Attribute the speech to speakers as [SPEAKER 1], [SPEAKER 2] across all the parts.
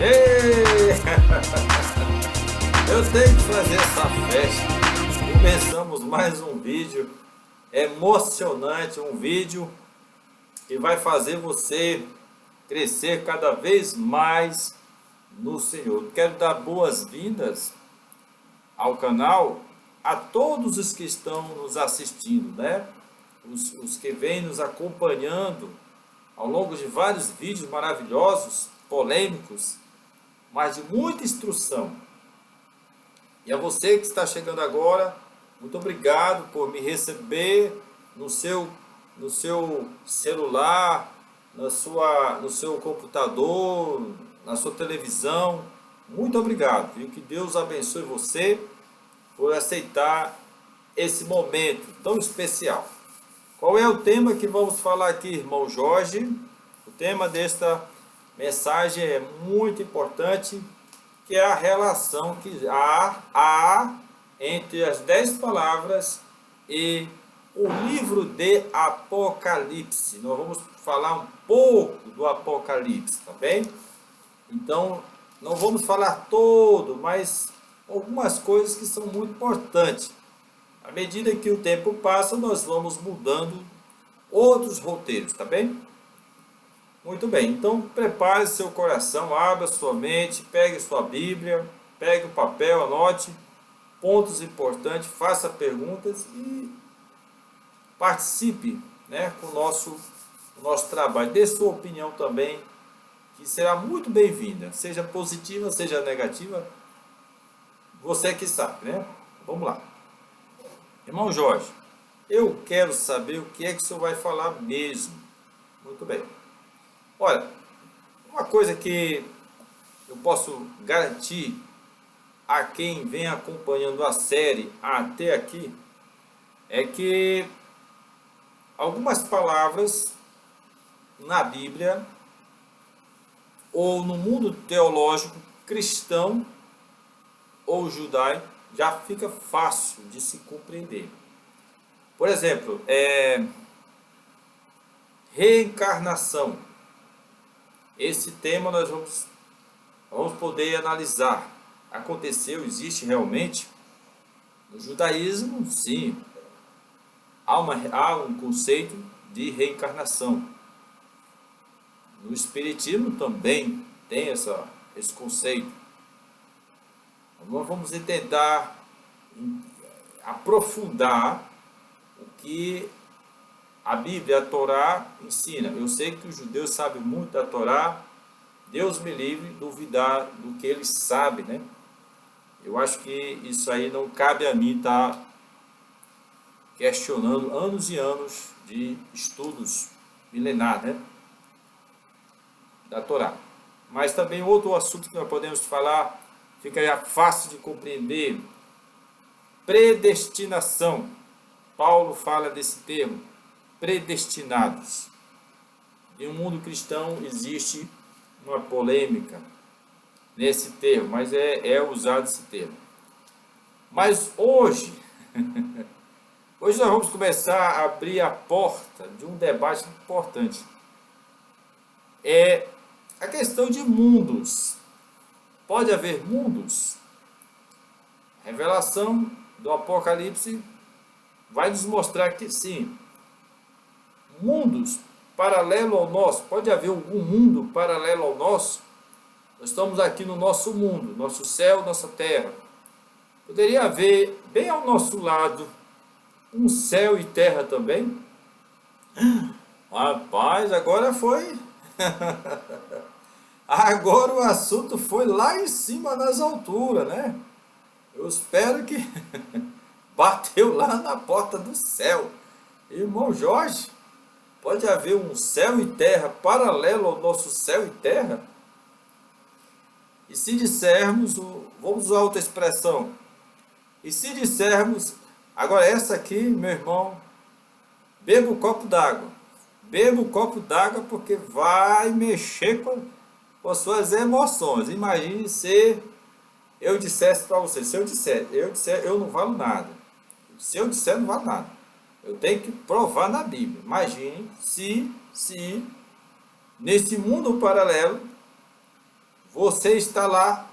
[SPEAKER 1] Ei! Eu tenho que fazer essa festa. Começamos mais um vídeo emocionante, um vídeo que vai fazer você crescer cada vez mais no Senhor. Quero dar boas-vindas ao canal a todos os que estão nos assistindo, né? Os que vêm nos acompanhando ao longo de vários vídeos maravilhosos, polêmicos, mas de muita instrução. E a você que está chegando agora, muito obrigado por me receber no seu celular, no seu computador, na sua televisão. Muito obrigado, viu? Que Deus abençoe você por aceitar esse momento tão especial. Qual é o tema que vamos falar aqui, irmão Jorge? O tema desta mensagem é muito importante, que é a relação que há entre as 10 palavras e o livro de Apocalipse. Nós vamos falar um pouco do Apocalipse, tá bem? Então, não vamos falar todo, mas algumas coisas que são muito importantes. À medida que o tempo passa, nós vamos mudando outros roteiros, tá bem? Muito bem, então prepare seu coração, abra sua mente, pegue sua Bíblia, pegue o papel, anote pontos importantes, faça perguntas e participe, né, com o nosso trabalho. Dê sua opinião também, que será muito bem-vinda, seja positiva, seja negativa, você que sabe, né? Vamos lá. Irmão Jorge, eu quero saber o que é que o senhor vai falar mesmo. Muito bem. Olha, uma coisa que eu posso garantir a quem vem acompanhando a série até aqui é que algumas palavras na Bíblia ou no mundo teológico cristão ou judaico já fica fácil de se compreender. Por exemplo, reencarnação. Esse tema nós vamos poder analisar. Aconteceu, existe realmente? No judaísmo, sim. Há um conceito de reencarnação. No espiritismo também tem esse conceito. Nós vamos tentar aprofundar o que a Bíblia, a Torá, ensina. Eu sei que os judeus sabem muito da Torá. Deus me livre de duvidar do que eles sabem, né? Eu acho que isso aí não cabe a mim estar questionando anos e anos de estudos milenares, né, da Torá. Mas também outro assunto que nós podemos falar, fica já fácil de compreender, predestinação. Paulo fala desse termo, predestinados. Em um mundo cristão existe uma polêmica nesse termo, mas é usado esse termo. Mas hoje nós vamos começar a abrir a porta de um debate importante. É a questão de mundos. Pode haver mundos? A revelação do Apocalipse vai nos mostrar que sim. Mundos paralelo ao nosso. Pode haver algum mundo paralelo ao nosso? Nós estamos aqui no nosso mundo, nosso céu, nossa terra. Poderia haver bem ao nosso lado um céu e terra também? Rapaz, agora foi. Agora o assunto foi lá em cima nas alturas, né? Eu espero que bateu lá na porta do céu. Irmão Jorge, pode haver um céu e terra paralelo ao nosso céu e terra? E se dissermos, vamos usar outra expressão, e se dissermos, agora essa aqui, meu irmão, beba um copo d'água. Beba um copo d'água porque vai mexer com as suas emoções. Imagine se eu dissesse para você, se eu disser, eu não valo nada. Se eu disser, não vale nada. Eu tenho que provar na Bíblia. Imagine se nesse mundo paralelo você está lá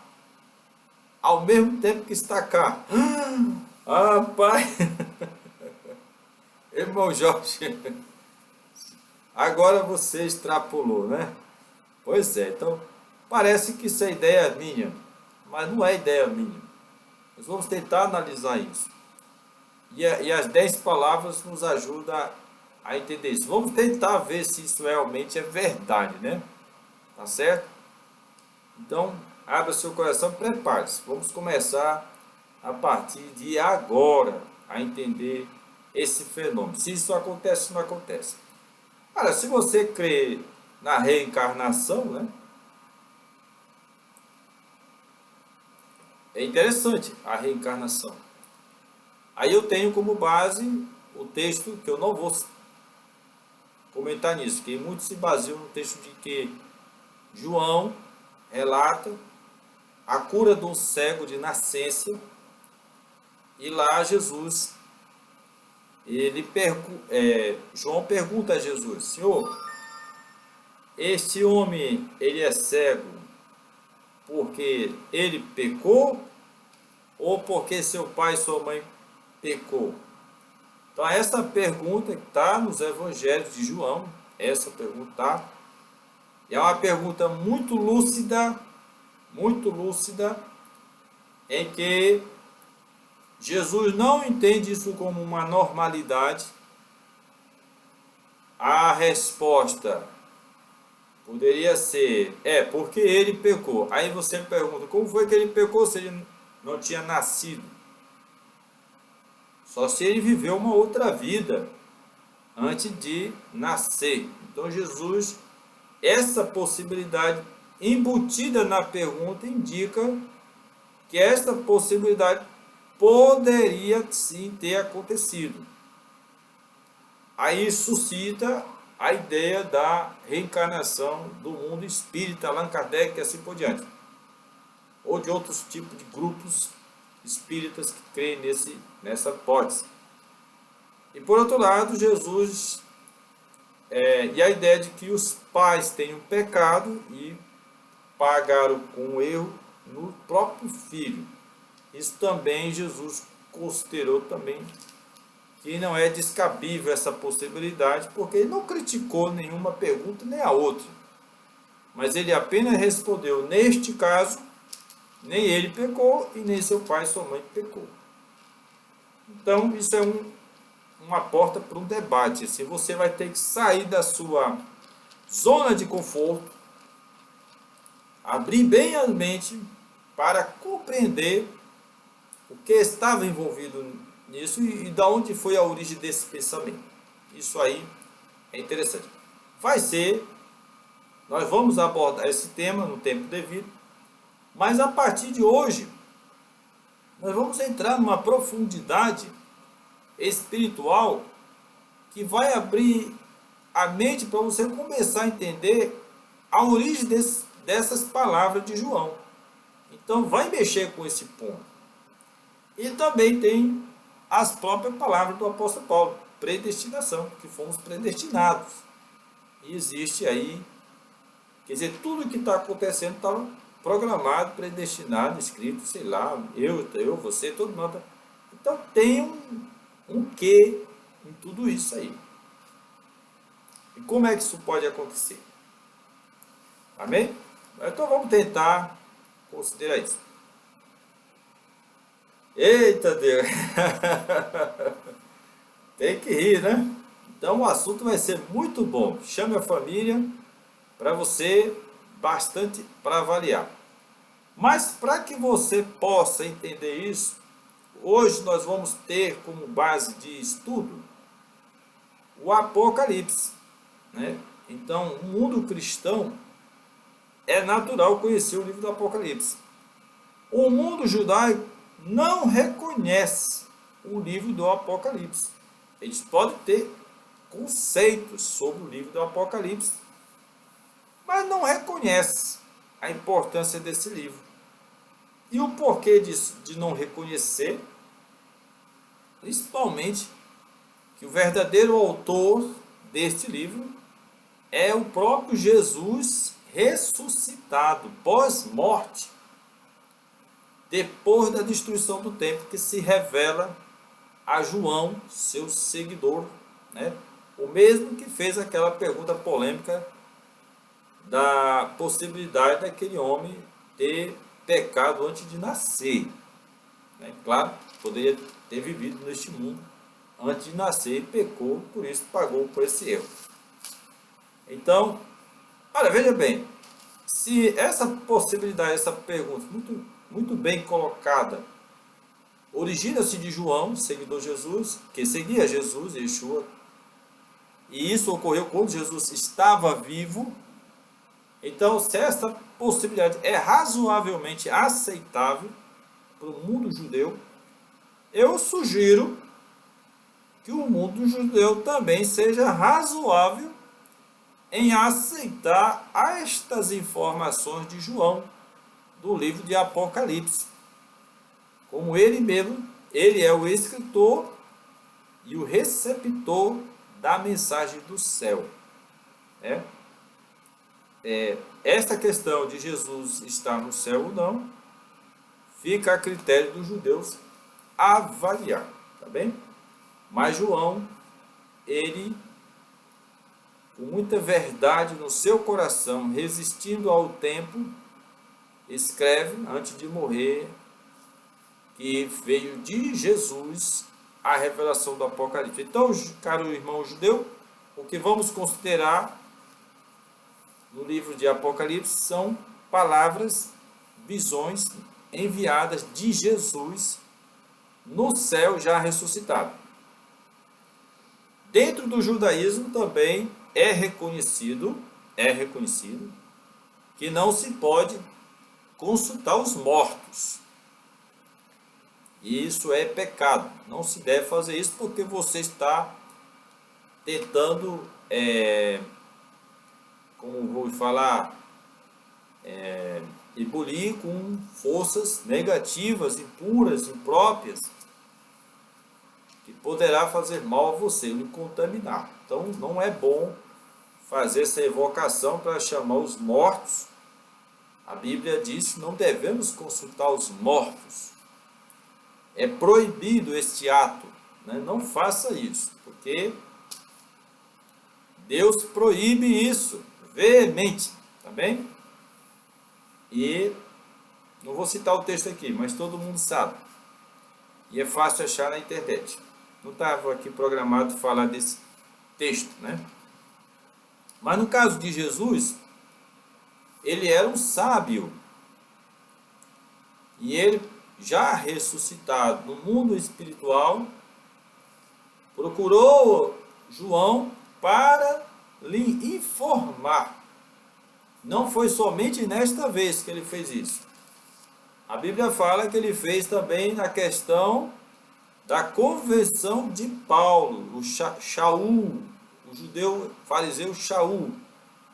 [SPEAKER 1] ao mesmo tempo que está cá. Ah, pai, irmão Jorge, agora você extrapolou, né? Pois é, então parece que isso é ideia minha, mas não é ideia minha. Nós vamos tentar analisar isso. E as 10 palavras nos ajudam a entender isso. Vamos tentar ver se isso realmente é verdade, né? Tá certo? Então, abra seu coração, prepare-se. Vamos começar a partir de agora a entender esse fenômeno. Se isso acontece, não acontece. Cara, se você crê na reencarnação, né? É interessante a reencarnação. Aí eu tenho como base o texto, que eu não vou comentar nisso, que muitos se baseiam no texto de que João relata a cura de um cego de nascença, e lá Jesus, João pergunta a Jesus: Senhor, este homem, ele é cego porque ele pecou ou porque seu pai e sua mãe pecou? Então essa pergunta está nos evangelhos de João, essa pergunta tá, e é uma pergunta muito lúcida, em que Jesus não entende isso como uma normalidade. A resposta poderia ser, porque ele pecou. Aí você pergunta, como foi que ele pecou se ele não tinha nascido? Só se ele viveu uma outra vida antes de nascer. Então Jesus, essa possibilidade embutida na pergunta indica que esta possibilidade poderia sim ter acontecido. Aí suscita a ideia da reencarnação do mundo espírita, Allan Kardec e assim por diante. Ou de outros tipos de grupos espíritas que creem nessa hipótese. E por outro lado, Jesus, e a ideia de que os pais têm um pecado e pagaram com o erro no próprio filho. Isso também Jesus considerou também que não é descabível essa possibilidade, porque ele não criticou nenhuma pergunta nem a outra. Mas ele apenas respondeu, neste caso, nem ele pecou e nem seu pai e sua mãe pecou. Então, isso é uma porta para um debate. Assim, você vai ter que sair da sua zona de conforto, abrir bem a mente para compreender o que estava envolvido nisso e de onde foi a origem desse pensamento. Isso aí é interessante. Nós vamos abordar esse tema no tempo devido, mas a partir de hoje, nós vamos entrar numa profundidade espiritual que vai abrir a mente para você começar a entender a origem dessas palavras de João. Então, vai mexer com esse ponto. E também tem as próprias palavras do apóstolo Paulo, predestinação, que fomos predestinados. E existe aí, quer dizer, tudo que está acontecendo estava programado, predestinado, escrito, sei lá, eu, você, todo mundo. Então tem um quê em tudo isso aí. E como é que isso pode acontecer? Amém? Então vamos tentar considerar isso. Eita Deus! Tem que rir, né? Então o assunto vai ser muito bom. Chame a família para você bastante para avaliar. Mas para que você possa entender isso, hoje nós vamos ter como base de estudo o Apocalipse, né? Então, o mundo cristão é natural conhecer o livro do Apocalipse. O mundo judaico não reconhece o livro do Apocalipse. Eles podem ter conceitos sobre o livro do Apocalipse, mas não reconhece a importância desse livro. E o porquê disso, de não reconhecer? Principalmente que o verdadeiro autor deste livro é o próprio Jesus ressuscitado pós-morte, depois da destruição do templo, que se revela a João, seu seguidor, né? O mesmo que fez aquela pergunta polêmica da possibilidade daquele homem ter pecado antes de nascer, né? Claro, poderia ter vivido neste mundo antes de nascer e pecou, por isso pagou por esse erro. Então, olha, veja bem, se essa possibilidade, essa pergunta muito bem colocada, origina-se de João, seguidor de Jesus, que seguia Jesus, Yeshua, e isso ocorreu quando Jesus estava vivo. Então, se essa possibilidade é razoavelmente aceitável para o mundo judeu, eu sugiro que o mundo judeu também seja razoável em aceitar estas informações de João, do livro de Apocalipse. Como ele mesmo, ele é o escritor e o receptor da mensagem do céu. Esta questão de Jesus estar no céu ou não, fica a critério dos judeus avaliar, tá bem? Mas João, ele, com muita verdade no seu coração, resistindo ao tempo, escreve, antes de morrer, que veio de Jesus a revelação do Apocalipse. Então, caro irmão judeu, o que vamos considerar no livro de Apocalipse são palavras, visões enviadas de Jesus no céu já ressuscitado. Dentro do judaísmo também é reconhecido que não se pode consultar os mortos. E isso é pecado. Não se deve fazer isso porque você está tentando, como vou falar, ebulir com forças negativas, impuras, impróprias, que poderá fazer mal a você, lhe contaminar. Então não é bom fazer essa evocação para chamar os mortos. A Bíblia diz que não devemos consultar os mortos. É proibido este ato, né? Não faça isso, porque Deus proíbe isso veemente, tá bem? E não vou citar o texto aqui, mas todo mundo sabe. E é fácil achar na internet. Não estava aqui programado falar desse texto, né? Mas no caso de Jesus, ele era um sábio. E ele, já ressuscitado no mundo espiritual, procurou João para lhe informar. Não foi somente nesta vez que ele fez isso. A Bíblia fala que ele fez também na questão da conversão de Paulo, o Shaul, o judeu fariseu Shaul.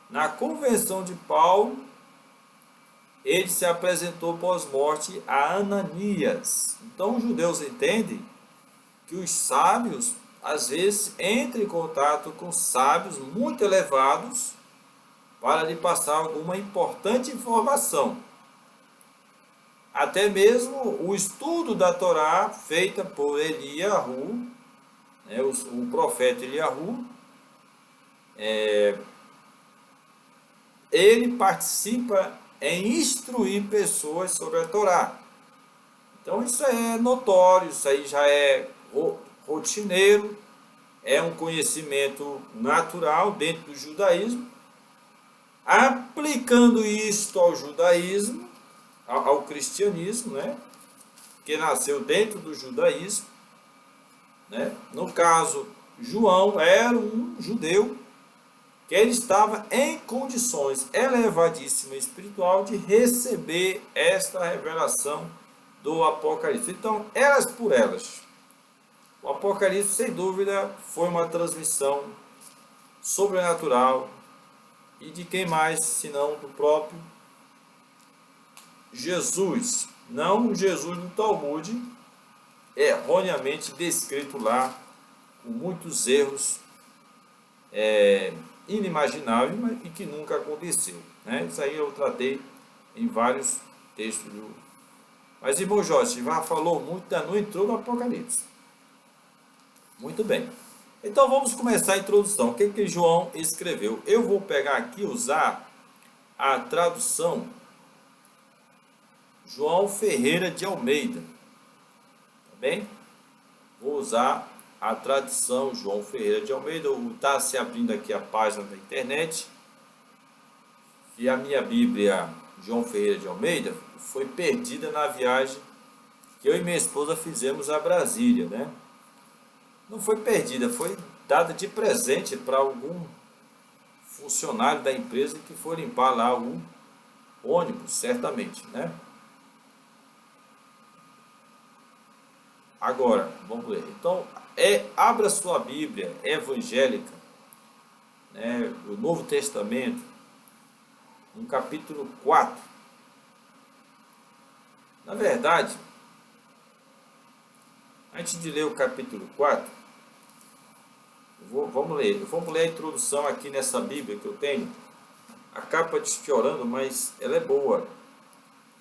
[SPEAKER 1] Na conversão de Paulo, ele se apresentou pós-morte a Ananias. Então os judeus entendem que os sábios, às vezes, entram em contato com sábios muito elevados para lhe passar alguma importante informação. Até mesmo o estudo da Torá, feita por Eliahu, né, o profeta Eliahu, ele participa em instruir pessoas sobre a Torá. Então isso é notório, isso aí já é rotineiro, é um conhecimento natural dentro do judaísmo. Aplicando isto ao judaísmo, ao cristianismo, né, que nasceu dentro do judaísmo, né? No caso, João era um judeu que ele estava em condições elevadíssimas espiritual de receber esta revelação do Apocalipse. Então, elas por elas, o Apocalipse, sem dúvida, foi uma transmissão sobrenatural. E de quem mais, senão do próprio Jesus. Não o Jesus do Talmud, erroneamente descrito lá, com muitos erros inimaginável e que nunca aconteceu, né? Isso aí eu tratei em vários textos. Mas, irmão Jorge, já falou muito, não entrou no Apocalipse. Muito bem. Então vamos começar a introdução. O que João escreveu? Eu vou pegar aqui, usar a tradução João Ferreira de Almeida. Tá bem? Vou usar a tradução João Ferreira de Almeida. Está se abrindo aqui a página da internet. E a minha Bíblia João Ferreira de Almeida foi perdida na viagem que eu e minha esposa fizemos a Brasília, né? Não foi perdida, foi dada de presente para algum funcionário da empresa que foi limpar lá o ônibus, certamente, né? Agora, vamos ler. Então, abra sua Bíblia evangélica, né, o Novo Testamento, no capítulo 4. Na verdade, antes de ler o capítulo 4, vamos ler a introdução aqui nessa Bíblia que eu tenho. A capa de piorando, mas ela é boa.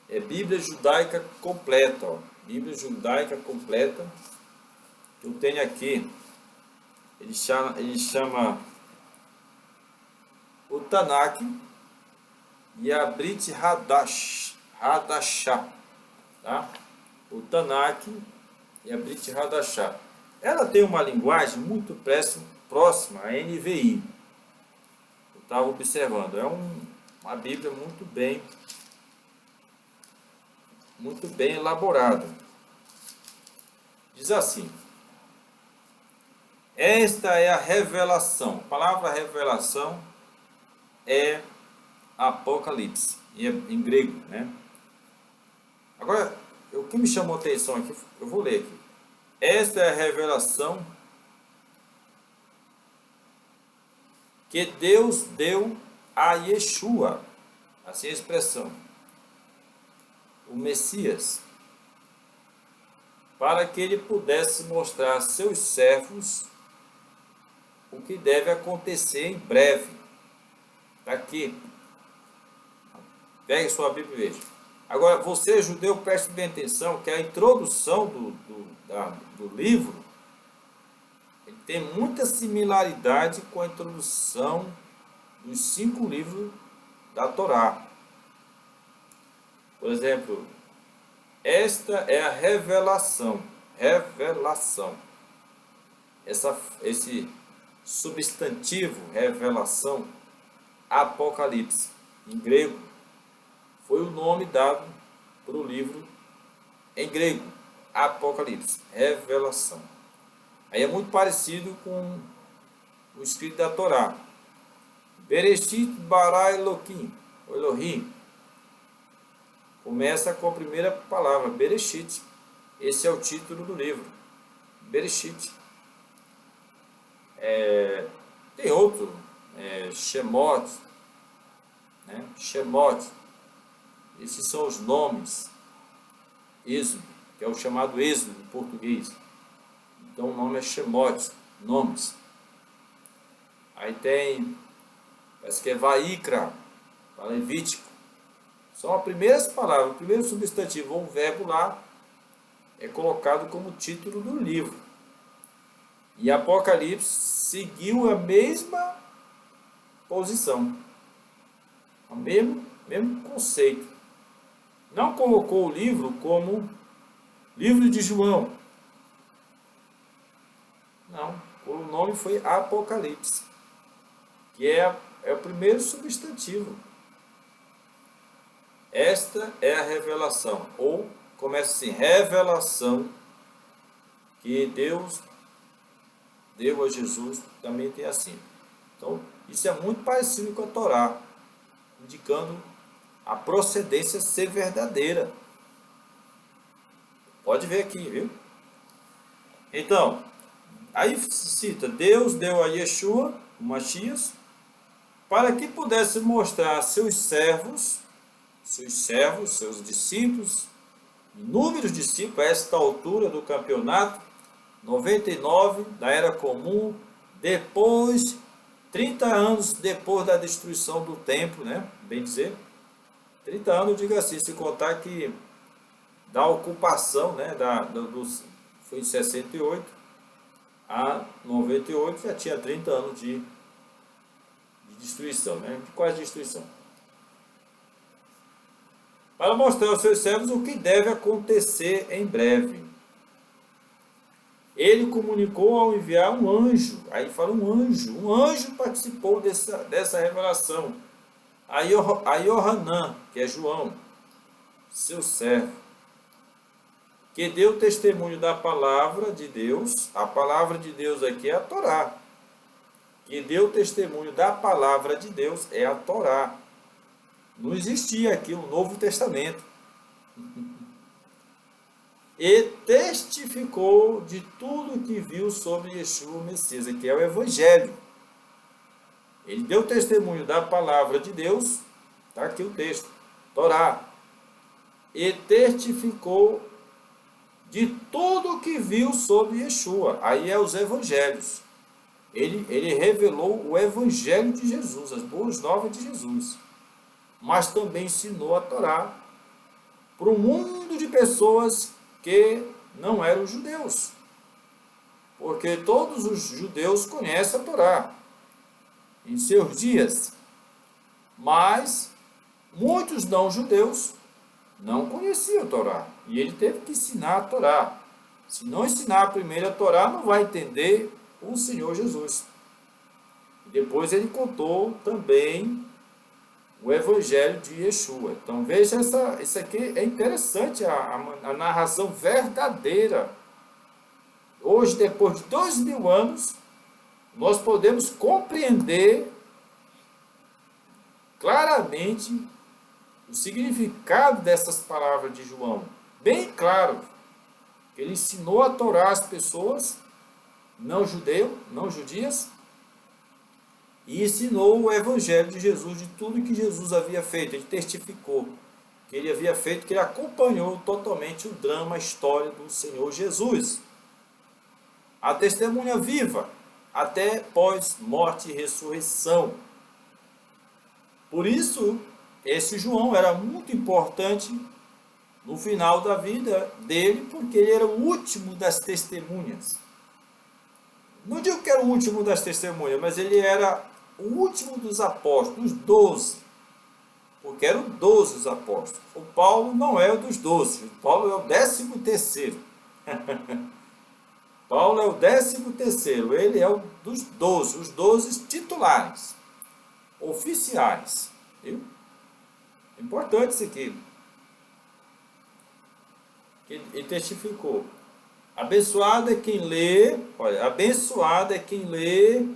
[SPEAKER 1] É Bíblia Judaica Completa, ó. Bíblia Judaica Completa. Eu tenho aqui. Ele chama o Tanakh e a Brit Hadashah, tá? O Tanakh e a Brit Hadashah. Ela tem uma linguagem muito próxima à NVI. Eu estava observando. É uma Bíblia muito bem elaborada. Diz assim: esta é a revelação. A palavra revelação é Apocalipse, em grego, né? Agora, o que me chamou a atenção aqui, eu vou ler aqui. Esta é a revelação que Deus deu a Yeshua, assim é a expressão, o Messias, para que ele pudesse mostrar a seus servos o que deve acontecer em breve. Está aqui. Pegue sua Bíblia e veja. Agora, você, judeu, preste bem atenção que a introdução do livro ele tem muita similaridade com a introdução dos 5 livros da Torá. Por exemplo, esta é a revelação. Revelação. Esse substantivo, revelação, Apocalipse, em grego, foi o nome dado para o livro em grego, Apocalipse, revelação. Aí é muito parecido com o escrito da Torá. Bereshit bara Elohim, Elohim. Começa com a primeira palavra, Bereshit. Esse é o título do livro, Bereshit. Tem outro, Shemot, né? Shemot. Esses são os nomes. Êxodo, que é o chamado Êxodo em português. Então o nome é Shemot, nomes. Aí tem, parece que é Vaikra, Levítico. São as primeiras palavras, o primeiro substantivo ou verbo lá é colocado como título do livro. E Apocalipse seguiu a mesma posição, o mesmo conceito. Não colocou o livro como livro de João. Não, o nome foi Apocalipse, que é o primeiro substantivo. Esta é a revelação, ou começa assim, revelação que Deus deu a Jesus, também tem assim. Então, isso é muito parecido com a Torá, indicando a procedência ser verdadeira. Pode ver aqui, viu? Então, aí cita, Deus deu a Yeshua, o Matias, para que pudesse mostrar a seus servos, seus discípulos, inúmeros discípulos a esta altura do campeonato, 99 da Era Comum, depois 30 anos depois da destruição do templo, né? Bem dizer, 30 anos, diga assim, se contar que da ocupação, né? Foi em 68 a 98, já tinha 30 anos de destruição, né? De quase destruição. Para mostrar aos seus servos o que deve acontecer em breve. Ele comunicou ao enviar um anjo. Aí fala um anjo participou dessa revelação. A Yohanan, que é João, seu servo, que deu testemunho da palavra de Deus. A palavra de Deus aqui é a Torá. Que deu testemunho da palavra de Deus é a Torá. Não existia aqui o Novo Testamento. E testificou de tudo que viu sobre Yeshua o Messias, que é o Evangelho. Ele deu testemunho da palavra de Deus, está aqui o texto, Torá. E testificou de tudo que viu sobre Yeshua. Aí é os Evangelhos. Ele revelou o Evangelho de Jesus, as boas novas de Jesus. Mas também ensinou a Torá para um mundo de pessoas que não eram judeus. Porque todos os judeus conhecem a Torá em seus dias. Mas muitos não judeus não conheciam a Torá. E ele teve que ensinar a Torá. Se não ensinar primeiro a Torá, não vai entender o Senhor Jesus. E depois ele contou também o Evangelho de Yeshua. Então veja, isso aqui é interessante, a narração verdadeira. Hoje, depois de 2000 anos, nós podemos compreender claramente o significado dessas palavras de João. Bem claro. Ele ensinou a Torá às pessoas não judias, e ensinou o Evangelho de Jesus, de tudo que Jesus havia feito. Ele testificou que ele havia feito, que ele acompanhou totalmente o drama, a história do Senhor Jesus. A testemunha viva, até pós-morte e ressurreição. Por isso, esse João era muito importante no final da vida dele, porque ele era o último das testemunhas. Não digo que era o último das testemunhas, mas ele era o último dos apóstolos, dos 12. Porque eram 12 os apóstolos. O Paulo não é o dos 12. O Paulo é o 13º. Paulo é o 13º. Ele é o dos 12. Os 12 titulares. Oficiais. Viu? É importante isso aqui. Ele testificou. Abençoado é quem lê, olha, abençoado é quem lê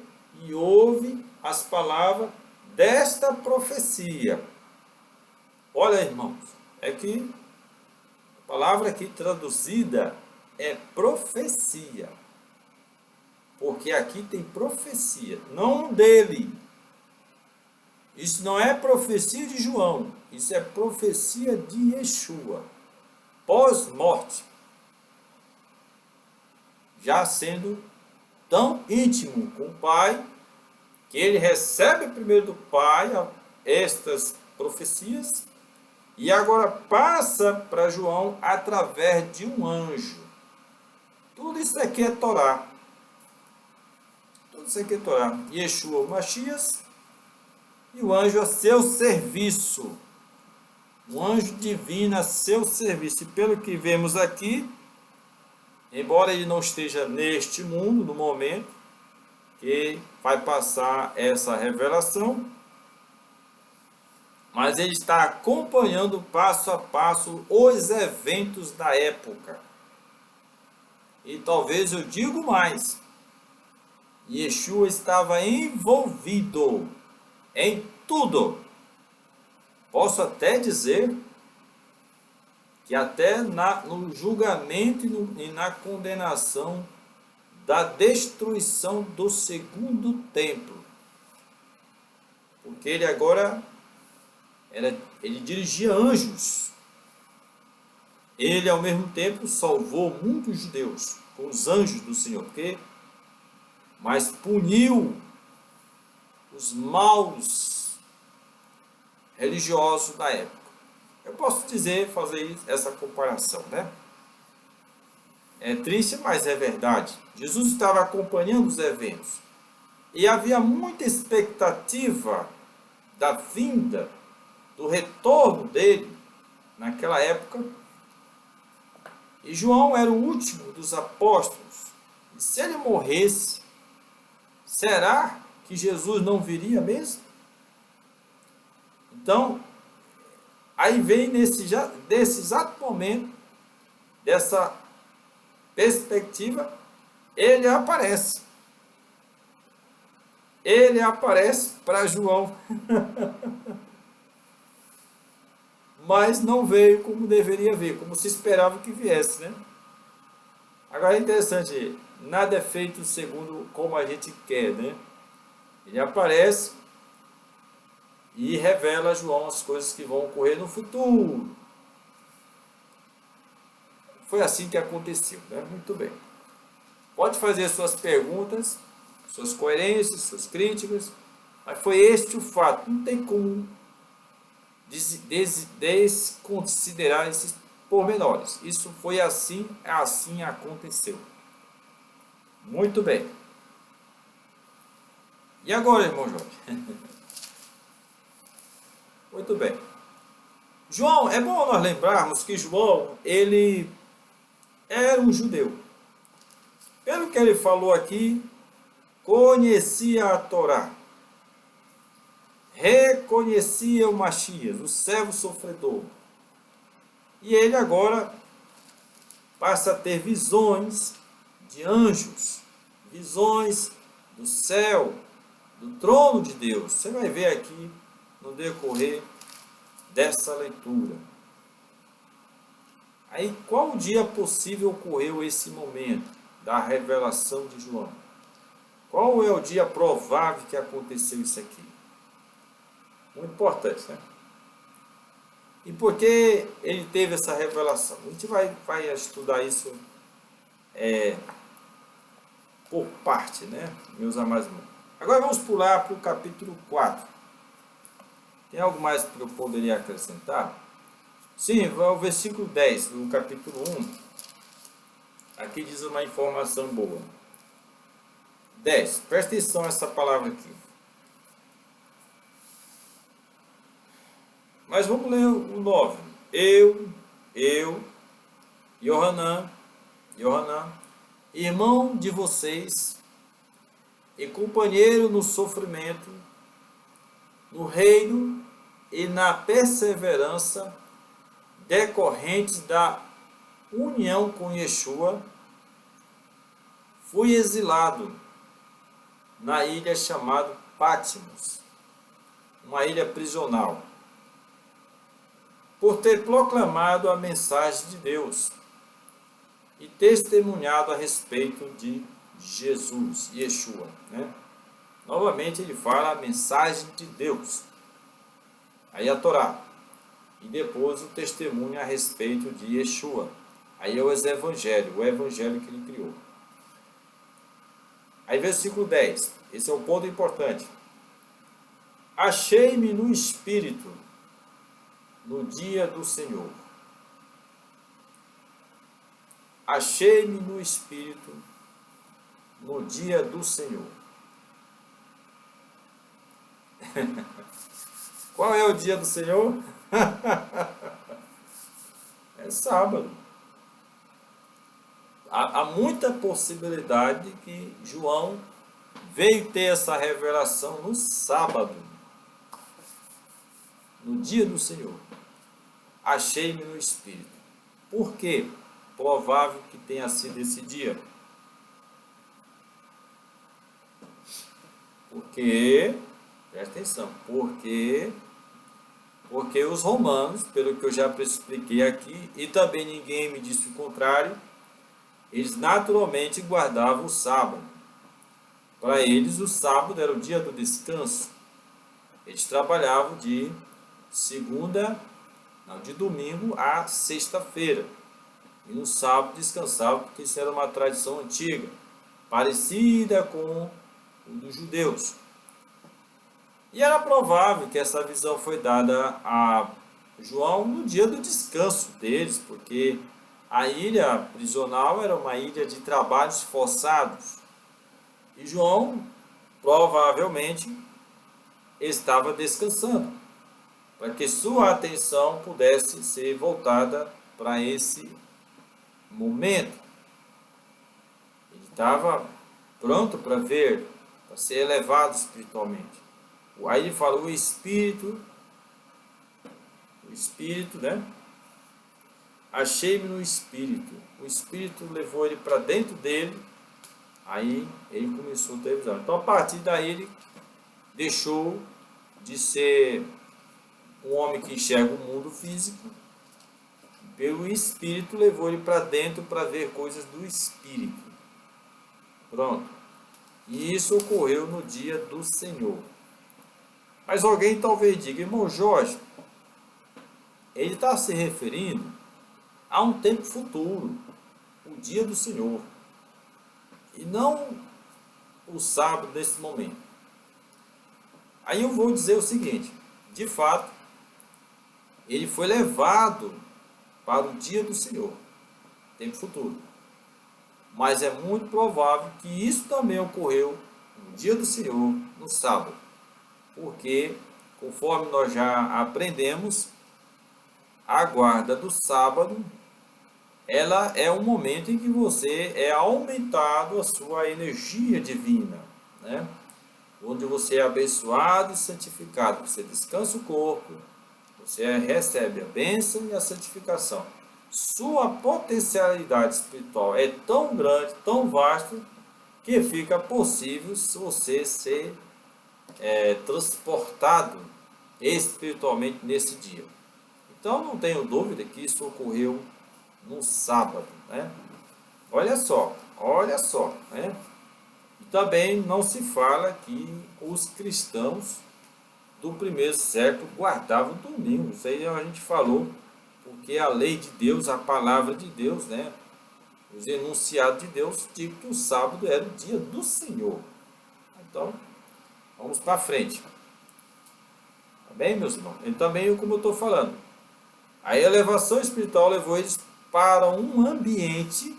[SPEAKER 1] e ouve as palavras desta profecia. Olha, irmãos, é que a palavra aqui traduzida é profecia. Porque aqui tem profecia, não dele. Isso não é profecia de João, isso é profecia de Yeshua, pós-morte. Já sendo tão íntimo com o Pai, que ele recebe primeiro do Pai estas profecias, e agora passa para João através de um anjo. Tudo isso aqui é Torá. Tudo isso aqui é Torá. Yeshua, o Mashiach, e o anjo a seu serviço. Um anjo divino a seu serviço. E pelo que vemos aqui, embora ele não esteja neste mundo, no momento que vai passar essa revelação, mas ele está acompanhando passo a passo os eventos da época. E talvez eu digo mais, Yeshua estava envolvido em tudo. Posso até dizer que até no julgamento e na condenação da destruição do segundo templo. Porque ele agora, ele dirigia anjos. Ele, ao mesmo tempo, salvou muitos judeus com os anjos do Senhor. Mas puniu os maus religiosos da época. Eu posso dizer, fazer essa comparação, né? É triste, mas é verdade. Jesus estava acompanhando os eventos e havia muita expectativa da vinda, do retorno dele naquela época. E João era o último dos apóstolos. E se ele morresse, será que Jesus não viria mesmo? Então, aí vem nesse exato momento, dessa perspectiva, ele aparece. Ele aparece para João. Mas não veio como deveria vir, como se esperava que viesse, né? Agora é interessante, nada é feito segundo como a gente quer, né? Ele aparece e revela a João as coisas que vão ocorrer no futuro. Foi assim que aconteceu, né? Muito bem. Pode fazer suas perguntas, suas coerências, suas críticas, mas foi este o fato. Não tem como desconsiderar esses pormenores. Isso foi assim, assim aconteceu. Muito bem. E agora, irmão Jorge? Muito bem. João, é bom nós lembrarmos que João, ele era um judeu. Pelo que ele falou aqui, conhecia a Torá, reconhecia o Messias, o servo sofredor. E ele agora passa a ter visões de anjos, visões do céu, do trono de Deus. Você vai ver aqui no decorrer dessa leitura. Aí, qual dia possível ocorreu esse momento da revelação de João? Qual é o dia provável que aconteceu isso aqui? Muito importante, né? E por que ele teve essa revelação? A gente vai estudar isso por parte, né, meus amados irmãos? Agora vamos pular para o capítulo 4. Tem algo mais que eu poderia acrescentar? Sim, vai ao versículo 10 do capítulo 1. Aqui diz uma informação boa. 10. Presta atenção nessa palavra aqui. Mas vamos ler o 9. Eu, Yohanan, irmão de vocês e companheiro no sofrimento, no reino e na perseverança decorrentes da união com Yeshua, fui exilado na ilha chamada Patmos, uma ilha prisional, por ter proclamado a mensagem de Deus e testemunhado a respeito de Jesus, Yeshua, né? Novamente ele fala a mensagem de Deus, aí a Torá, e depois o testemunho a respeito de Yeshua, aí é o evangelho que ele criou. Aí versículo 10, esse é o ponto importante. Achei-me no Espírito no dia do Senhor. Achei-me no Espírito no dia do Senhor. Qual é o dia do Senhor? É sábado. Há muita possibilidade que João veio ter essa revelação no sábado, no dia do Senhor. Achei-me no Espírito. Por quê? Provável que tenha sido esse dia. Porque, presta atenção, porque os romanos, pelo que eu já expliquei aqui, e também ninguém me disse o contrário, eles naturalmente guardavam o sábado. Para eles, o sábado era o dia do descanso. Eles trabalhavam de domingo a sexta-feira. E no sábado descansavam, porque isso era uma tradição antiga, parecida com o dos judeus. E era provável que essa visão foi dada a João no dia do descanso deles, porque a ilha prisional era uma ilha de trabalhos forçados. E João provavelmente estava descansando, para que sua atenção pudesse ser voltada para esse momento. Ele estava pronto para ver, para ser elevado espiritualmente. Aí ele fala, o Espírito, né? Achei-me no Espírito. O Espírito levou ele para dentro dele, aí ele começou a ter visão. Então, a partir daí, ele deixou de ser um homem que enxerga o mundo físico, pelo Espírito levou ele para dentro para ver coisas do Espírito. Pronto. E isso ocorreu no dia do Senhor. Mas alguém talvez diga, irmão Jorge, ele está se referindo a um tempo futuro, o dia do Senhor, e não o sábado desse momento. Aí eu vou dizer o seguinte, de fato, ele foi levado para o dia do Senhor, tempo futuro. Mas é muito provável que isso também ocorreu no dia do Senhor, no sábado. Porque, conforme nós já aprendemos, a guarda do sábado, ela é um momento em que você é aumentado a sua energia divina, né? Onde você é abençoado e santificado. Você descansa o corpo, você recebe a bênção e a santificação. Sua potencialidade espiritual é tão grande, tão vasta, que fica possível você ser transportado espiritualmente nesse dia. Então não tenho dúvida que isso ocorreu no sábado, né? Olha só, né? E também não se fala que os cristãos do primeiro século guardavam o domingo. Isso aí a gente falou, porque a lei de Deus, a palavra de Deus, né? Os enunciados de Deus dizem que o sábado era o dia do Senhor. Então, vamos para frente. Tá bem, meus irmãos? E também, como eu estou falando, a elevação espiritual levou eles para um ambiente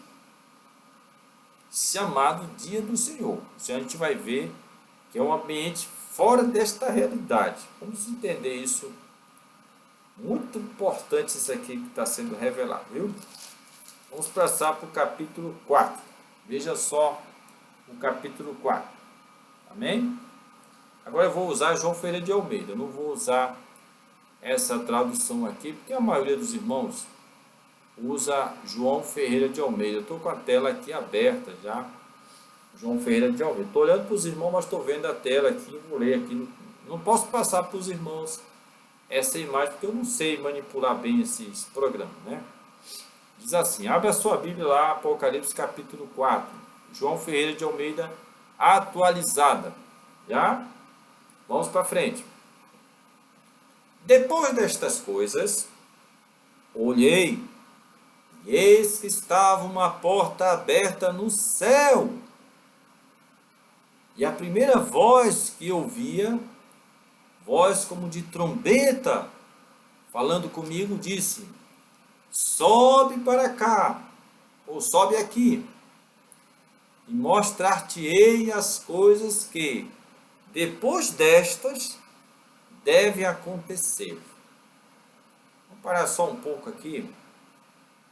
[SPEAKER 1] chamado Dia do Senhor. Isso a gente vai ver que é um ambiente fora desta realidade. Vamos entender isso. Muito importante isso aqui que está sendo revelado, viu? Vamos passar para o capítulo 4. Veja só o capítulo 4. Amém? Agora eu vou usar João Ferreira de Almeida. Eu não vou usar essa tradução aqui, porque a maioria dos irmãos usa João Ferreira de Almeida. Eu estou com a tela aqui aberta já. João Ferreira de Almeida. Estou olhando para os irmãos, mas estou vendo a tela aqui. Vou ler aqui. Não posso passar para os irmãos essa imagem, porque eu não sei manipular bem esses programas, né? Diz assim, abre a sua Bíblia lá, Apocalipse capítulo 4. João Ferreira de Almeida, atualizada. Já? Vamos para frente. Depois destas coisas, olhei, e eis que estava uma porta aberta no céu. E a primeira voz que ouvia, voz como de trombeta, falando comigo, disse, sobe para cá, ou sobe aqui, e mostrar-te-ei as coisas que, depois destas, devem acontecer. Vamos parar só um pouco aqui,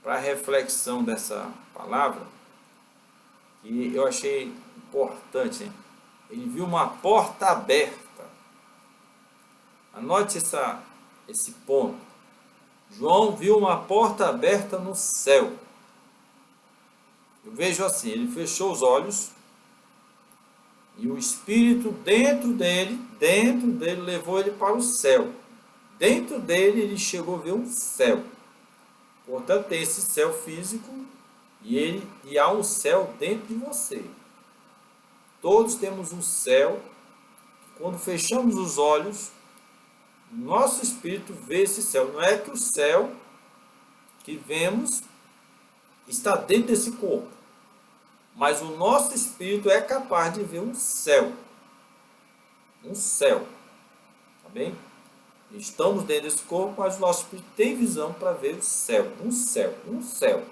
[SPEAKER 1] para a reflexão dessa palavra, que eu achei importante, hein? Ele viu uma porta aberta. Anote esse ponto. João viu uma porta aberta no céu. Eu vejo assim, ele fechou os olhos e o Espírito dentro dele levou ele para o céu. Dentro dele ele chegou a ver um céu. Portanto, tem esse céu físico e há um céu dentro de você. Todos temos um céu. Quando fechamos os olhos, nosso espírito vê esse céu. Não é que o céu que vemos está dentro desse corpo, mas o nosso espírito é capaz de ver um céu. Um céu. bem? Estamos dentro desse corpo, mas o nosso espírito tem visão para ver o céu, um céu, um céu.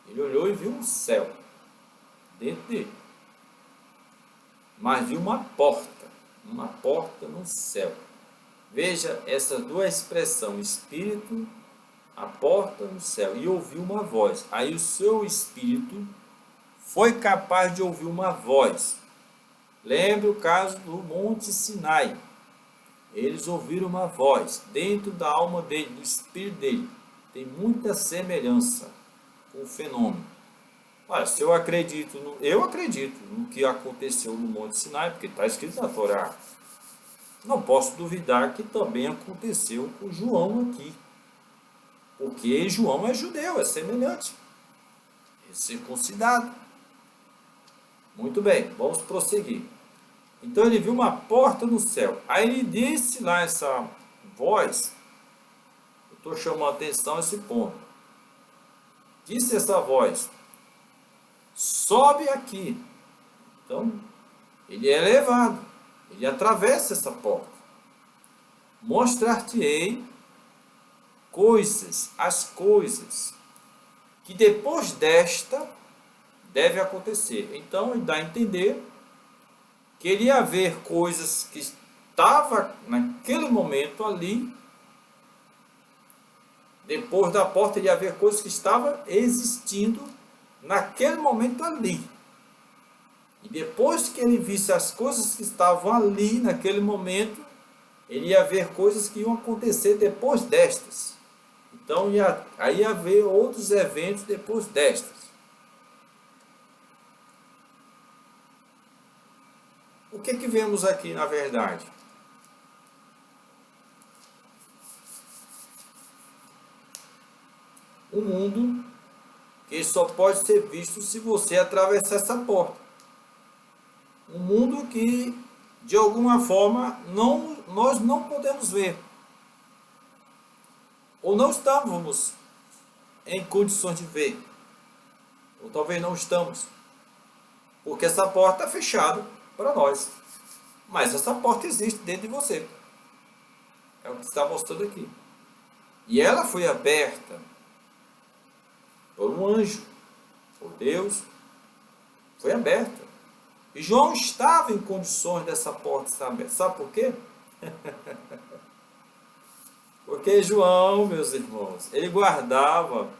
[SPEAKER 1] Ele olhou e viu um céu dentro dele. Mas viu uma porta no céu. Veja essas duas expressões, espírito, a porta no céu, e ouviu uma voz. Aí o seu espírito foi capaz de ouvir uma voz. Lembre o caso do Monte Sinai. Eles ouviram uma voz dentro da alma dele, do espírito dele. Tem muita semelhança com o fenômeno. Olha, se eu acredito no que aconteceu no Monte Sinai, porque está escrito na Torá. Não posso duvidar que também aconteceu com João aqui. Porque João é judeu, é semelhante. É circuncidado. Muito bem, vamos prosseguir. Então ele viu uma porta no céu. Aí ele disse lá essa voz. Eu estou chamando a atenção a esse ponto. Disse essa voz: sobe aqui. Então ele é levado. Ele atravessa essa porta. Mostrar-te-ei as coisas que depois desta deve acontecer. Então ele dá a entender que ele ia ver coisas que estavam naquele momento ali. Depois da porta ele ia ver coisas que estavam existindo naquele momento ali. E depois que ele visse as coisas que estavam ali naquele momento, ele ia ver coisas que iam acontecer depois destas. Então aí ia haver outros eventos depois destas. O que vemos aqui na verdade? Um mundo que só pode ser visto se você atravessar essa porta. Um mundo que, de alguma forma, nós não podemos ver. Ou não estávamos em condições de ver. Ou talvez não estamos. Porque essa porta é fechada para nós. Mas essa porta existe dentro de você. É o que está mostrando aqui. E ela foi aberta por um anjo, por Deus. Foi aberta. E João estava em condições dessa porta estar aberta. Sabe por quê? Porque João, meus irmãos, ele guardava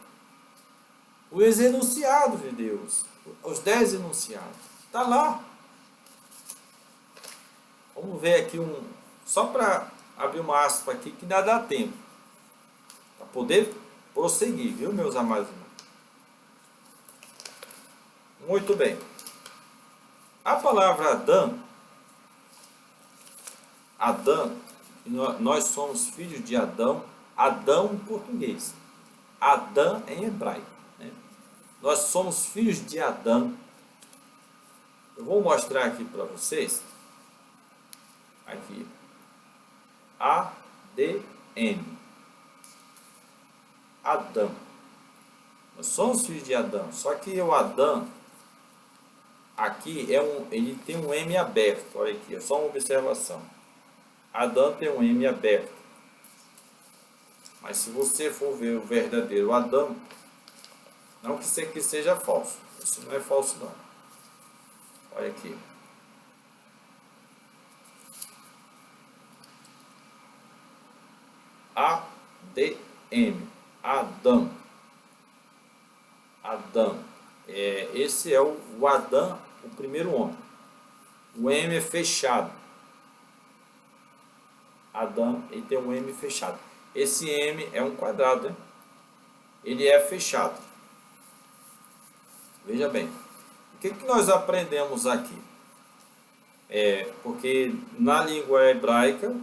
[SPEAKER 1] os enunciados de Deus. Os 10 enunciados. Está lá. Vamos ver aqui só para abrir uma aspa aqui que ainda dá tempo. Para poder prosseguir, viu, meus amados irmãos? Muito bem. A palavra Adão, nós somos filhos de Adão, Adão em português, Adão em hebraico. Né? Nós somos filhos de Adão. Eu vou mostrar aqui para vocês. Aqui. ADM. Adão. Nós somos filhos de Adão. Só que o Adão aqui ele tem um M aberto. Olha aqui, é só uma observação. Adão tem um M aberto. Mas se você for ver o verdadeiro Adão, não que isso aqui seja falso. Isso não é falso não. Olha aqui. ADM. Adão. Adão. Esse é o Adão, o primeiro homem. O M é fechado. Adão, ele tem um M fechado. Esse M é um quadrado, né? Ele é fechado. Veja bem. O que nós aprendemos aqui? Porque na língua hebraica,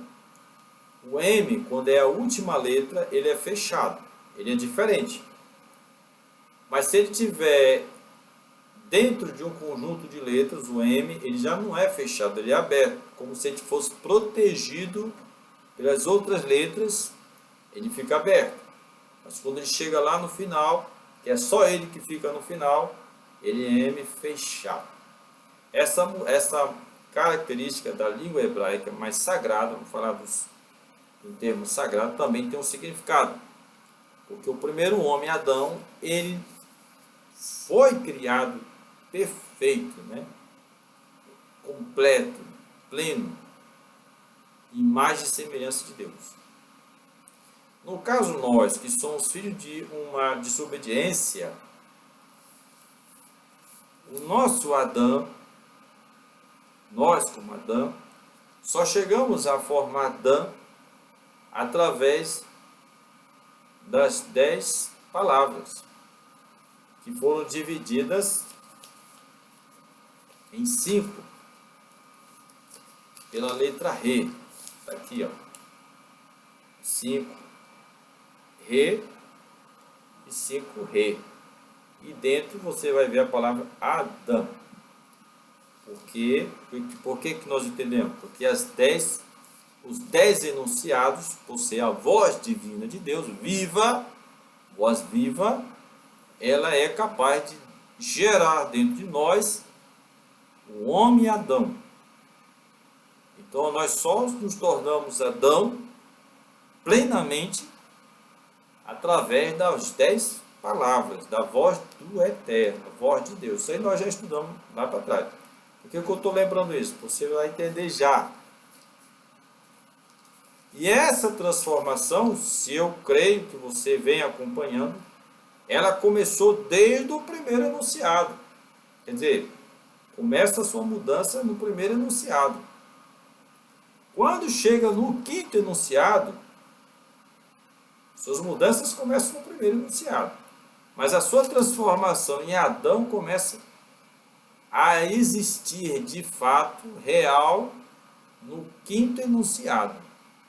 [SPEAKER 1] o M, quando é a última letra, ele é fechado. Ele é diferente. Mas se ele tiver dentro de um conjunto de letras, o M, ele já não é fechado, ele é aberto. Como se ele fosse protegido pelas outras letras, ele fica aberto. Mas quando ele chega lá no final, que é só ele que fica no final, ele é M fechado. Essa característica da língua hebraica mais sagrada, vamos falar do termo sagrado, também tem um significado. Porque o primeiro homem, Adão, ele foi criado perfeito, né? Completo, pleno, imagem e semelhança de Deus. No caso, nós, que somos filhos de uma desobediência, o nosso Adão, nós como Adão, só chegamos a formar Adão através das 10 palavras, que foram divididas em 5, pela letra Re. Está aqui, ó. 5 Re e 5 Re. E dentro você vai ver a palavra Adão. Por que nós entendemos? Porque os 10 enunciados, por ser a voz divina de Deus, viva, voz viva, ela é capaz de gerar dentro de nós o homem Adão. Então nós só nos tornamos Adão plenamente através das 10 palavras, da voz do Eterno, a voz de Deus. Isso aí nós já estudamos lá para trás. Por que eu estou lembrando isso? Você vai entender já. E essa transformação, se eu creio que você vem acompanhando, ela começou desde o primeiro enunciado. Quer dizer, começa a sua mudança no primeiro enunciado. Quando chega no quinto enunciado, suas mudanças começam no primeiro enunciado. Mas a sua transformação em Adão começa a existir de fato, real, no quinto enunciado,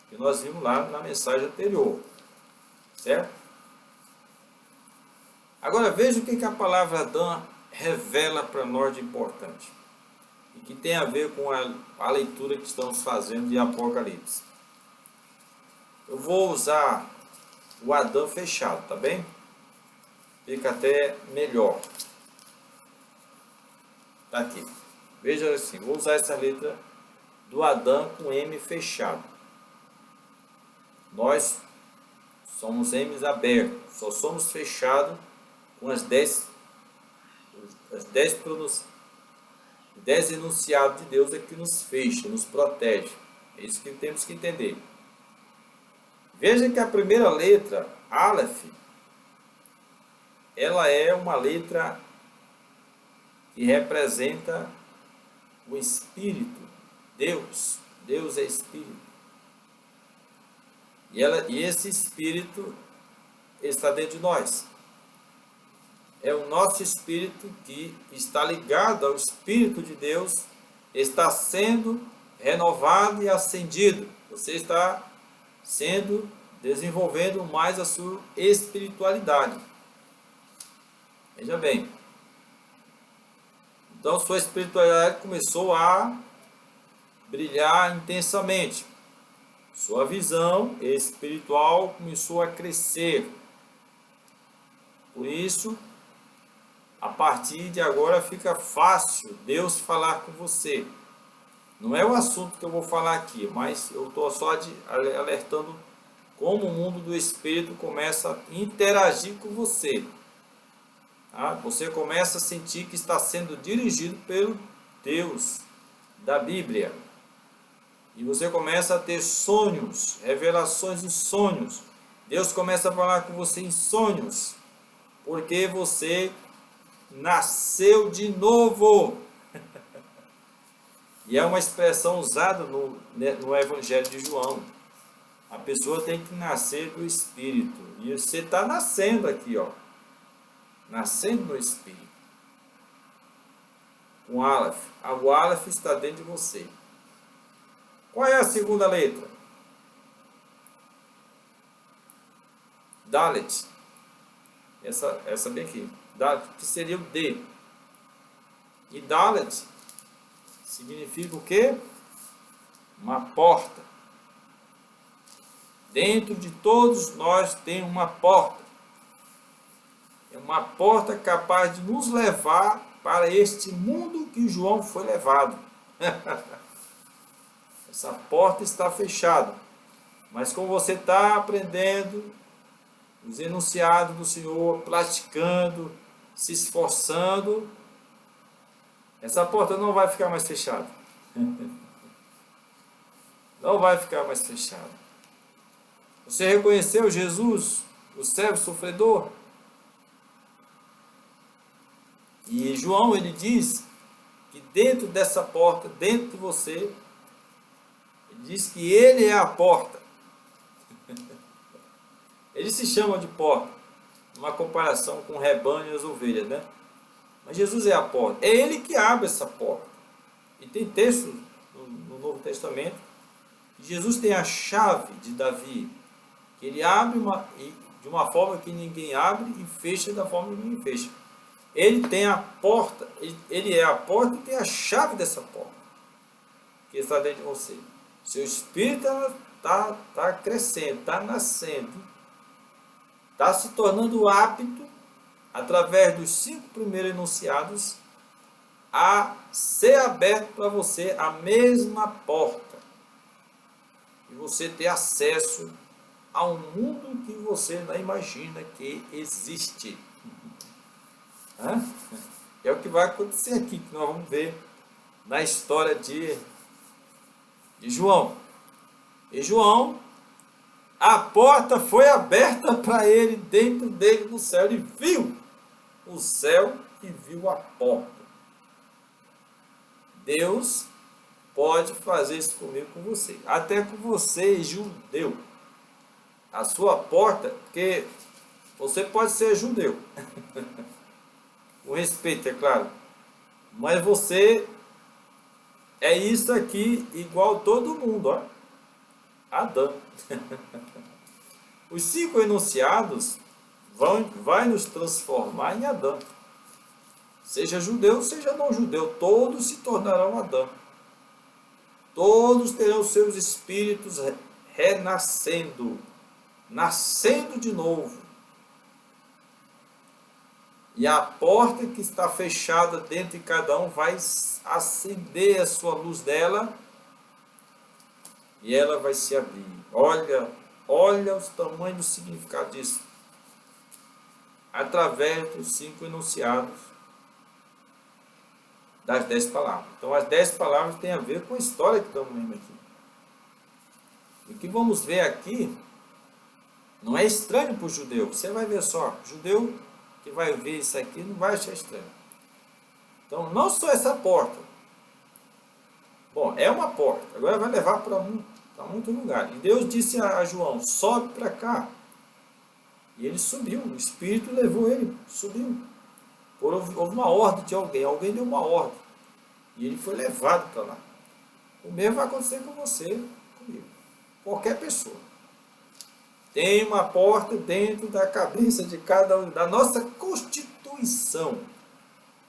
[SPEAKER 1] que nós vimos lá na mensagem anterior. Certo? Agora veja o que a palavra Adão revela para nós de importante. E que tem a ver com a leitura que estamos fazendo de Apocalipse. Eu vou usar o Adão fechado, tá bem? Fica até melhor. Tá aqui. Veja assim, vou usar essa letra do Adão com M fechado. Nós somos M's abertos, só somos fechados com as 10 enunciados de Deus é que nos fecha, nos protege. É isso que temos que entender. Veja que a primeira letra, Aleph, ela é uma letra que representa o Espírito, Deus. Deus é Espírito. E esse Espírito está dentro de nós. É o nosso Espírito que está ligado ao Espírito de Deus, está sendo renovado e acendido. Você está desenvolvendo mais a sua espiritualidade. Veja bem. Então sua espiritualidade começou a brilhar intensamente. Sua visão espiritual começou a crescer. Por isso, a partir de agora fica fácil Deus falar com você. Não é o assunto que eu vou falar aqui, mas eu estou só alertando como o mundo do Espírito começa a interagir com você. Tá? Você começa a sentir que está sendo dirigido pelo Deus da Bíblia. E você começa a ter sonhos, revelações em sonhos. Deus começa a falar com você em sonhos, porque você nasceu de novo. E é uma expressão usada no Evangelho de João. A pessoa tem que nascer do Espírito. E você está nascendo aqui, ó. Nascendo no Espírito. Com Aleph. O Aleph está dentro de você. Qual é a segunda letra? Dalet. Essa bem aqui. Dalet, que seria o D. E Dalet significa o quê? Uma porta. Dentro de todos nós tem uma porta. É uma porta capaz de nos levar para este mundo que João foi levado. Essa porta está fechada. Mas como você está aprendendo os enunciados do Senhor, praticando, se esforçando, essa porta não vai ficar mais fechada. Não vai ficar mais fechada. Você reconheceu Jesus, o servo sofredor? E João, ele diz que dentro dessa porta, dentro de você, ele diz que ele é a porta. Ele se chama de porta, uma comparação com o rebanho e as ovelhas, né? Mas Jesus é a porta. É ele que abre essa porta. E tem texto no Novo Testamento que Jesus tem a chave de Davi, que ele abre de uma forma que ninguém abre e fecha da forma que ninguém fecha. Ele tem a porta, ele é a porta e tem a chave dessa porta, que está dentro de você. Seu espírito está crescendo, está nascendo, está se tornando apto, através dos 5 primeiros enunciados, a ser aberto para você a mesma porta. E você ter acesso a um mundo que você não imagina que existe. É o que vai acontecer aqui, que nós vamos ver na história de João. E João, a porta foi aberta para ele, dentro dele no céu. Ele viu o céu e viu a porta. Deus pode fazer isso comigo, com você. Até com você, judeu. A sua porta, porque você pode ser judeu. Com respeito, é claro. Mas você é isso aqui igual todo mundo, ó. Adão. Os 5 enunciados vai nos transformar em Adão. Seja judeu, seja não judeu, todos se tornarão Adão. Todos terão seus espíritos renascendo, nascendo de novo. E a porta que está fechada dentro de cada um vai acender a sua luz dela e ela vai se abrir. Olha os tamanhos do significado disso. Através dos 5 enunciados das 10 palavras. Então as 10 palavras têm a ver com a história que estamos lendo aqui. E o que vamos ver aqui não é estranho para o judeu. Você vai ver só, judeu que vai ver isso aqui não vai achar estranho. Então, não só essa porta. Bom, é uma porta. Agora vai levar para muito lugar. E Deus disse a João, sobe para cá. E ele subiu. O Espírito levou ele, subiu. Houve uma ordem de alguém. Alguém deu uma ordem. E ele foi levado para lá. O mesmo vai acontecer com você, comigo. Qualquer pessoa. Tem uma porta dentro da cabeça de cada um, da nossa constituição,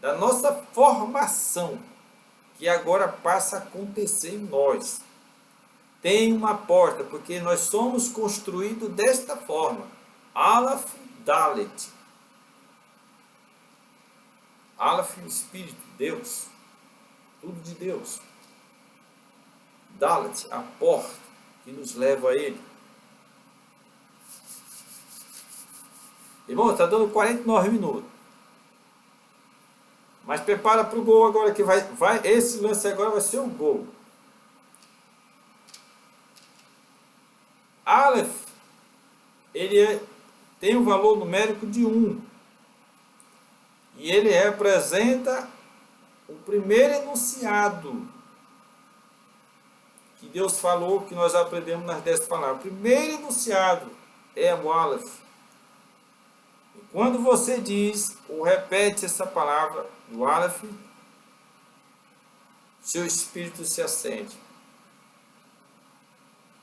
[SPEAKER 1] da nossa formação, que agora passa a acontecer em nós. Tem uma porta, porque nós somos construídos desta forma. Aleph, Dalet. Aleph, Espírito, Deus. Tudo de Deus. Dalet, a porta que nos leva a Ele. Irmão, está dando 49 minutos. Mas prepara para o gol agora, que esse lance agora vai ser o gol. Aleph, ele tem um valor numérico de 1. E ele representa o primeiro enunciado que Deus falou, que nós aprendemos nas 10 palavras. O primeiro enunciado é o Aleph. Quando você diz ou repete essa palavra do Aleph, seu espírito se acende.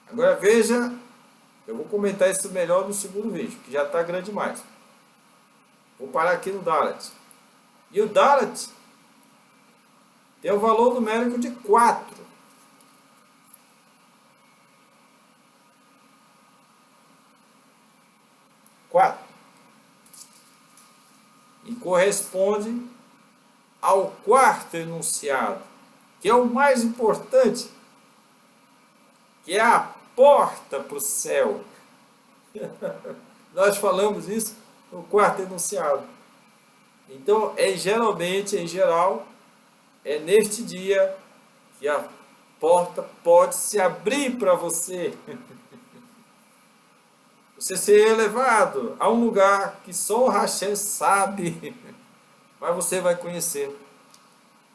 [SPEAKER 1] Agora veja, eu vou comentar isso melhor no segundo vídeo, que já está grande demais. Vou parar aqui no Dalet. E o Dalet tem um valor numérico de 4. E corresponde ao 4º enunciado, que é o mais importante, que é a porta para o céu. Nós falamos isso no quarto enunciado. Então, geralmente, em geral, é neste dia que a porta pode se abrir para você. Você ser elevado a um lugar que só o Hashem sabe, mas você vai conhecer.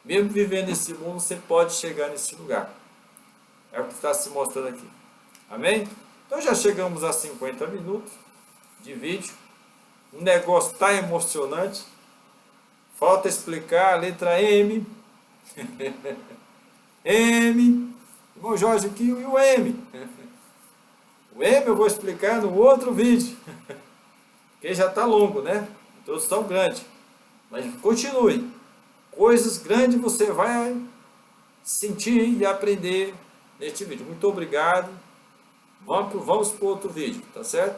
[SPEAKER 1] Mesmo vivendo nesse mundo, você pode chegar nesse lugar. É o que está se mostrando aqui. Amém? Então já chegamos a 50 minutos de vídeo. O negócio está emocionante. Falta explicar a letra M. M. Irmão Jorge aqui e o M. O M eu vou explicar no outro vídeo. Porque já está longo, né? Todos estão grandes. Mas continue. Coisas grandes você vai sentir e aprender neste vídeo. Muito obrigado. Vamos para o outro vídeo, tá certo?